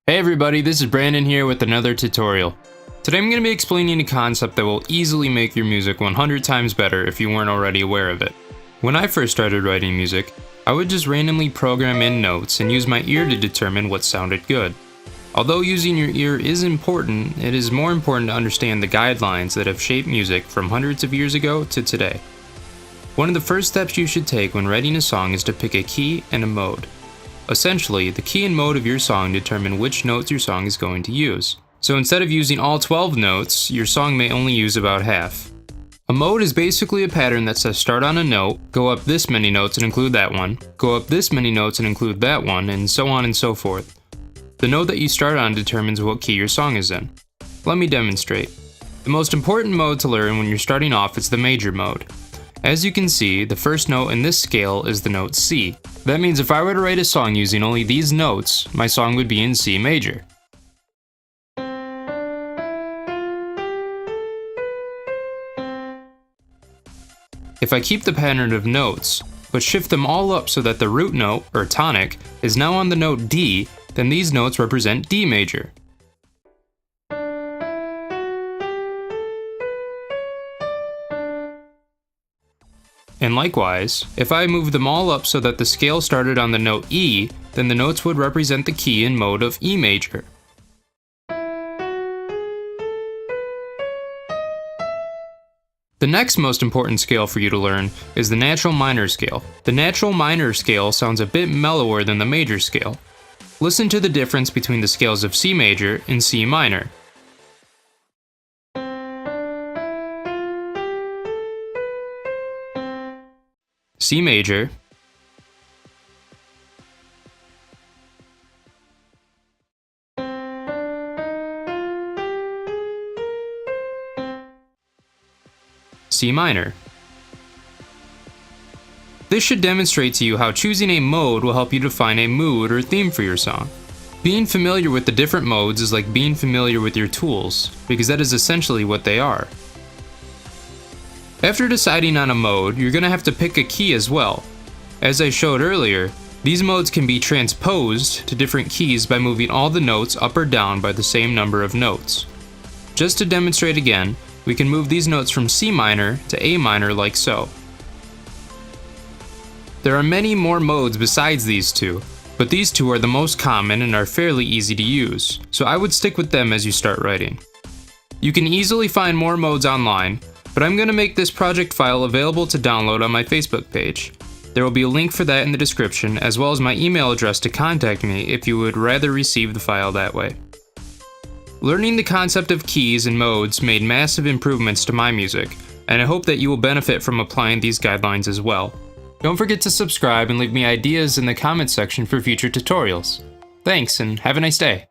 Hey everybody, this is Brandon here with another tutorial. Today I'm going to be explaining a concept that will easily make your music 100 times better if you weren't already aware of it. When I first started writing music, I would just randomly program in notes and use my ear to determine what sounded good. Although using your ear is important, it is more important to understand the guidelines that have shaped music from hundreds of years ago to today. One of the first steps you should take when writing a song is to pick a key and a mode. Essentially, the key and mode of your song determine which notes your song is going to use. So instead of using all 12 notes, your song may only use about half. A mode is basically a pattern that says start on a note, go up this many notes and include that one, go up this many notes and include that one, and so on and so forth. The note that you start on determines what key your song is in. Let me demonstrate. The most important mode to learn when you're starting off is the major mode. As you can see, the first note in this scale is the note C. That means if I were to write a song using only these notes, my song would be in C major. If I keep the pattern of notes, but shift them all up so that the root note, or tonic, is now on the note D, then these notes represent D major. And likewise, if I move them all up so that the scale started on the note E, then the notes would represent the key and mode of E major. The next most important scale for you to learn is the natural minor scale. The natural minor scale sounds a bit mellower than the major scale. Listen to the difference between the scales of C major and C minor. C major, C minor. This should demonstrate to you how choosing a mode will help you define a mood or theme for your song. Being familiar with the different modes is like being familiar with your tools, because that is essentially what they are. After deciding on a mode, you're going to have to pick a key as well. As I showed earlier, these modes can be transposed to different keys by moving all the notes up or down by the same number of notes. Just to demonstrate again, we can move these notes from C minor to A minor like so. There are many more modes besides these two, but these two are the most common and are fairly easy to use, so I would stick with them as you start writing. You can easily find more modes online, but I'm going to make this project file available to download on my Facebook page. There will be a link for that in the description, as well as my email address to contact me if you would rather receive the file that way. Learning the concept of keys and modes made massive improvements to my music, and I hope that you will benefit from applying these guidelines as well. Don't forget to subscribe and leave me ideas in the comments section for future tutorials. Thanks, and have a nice day.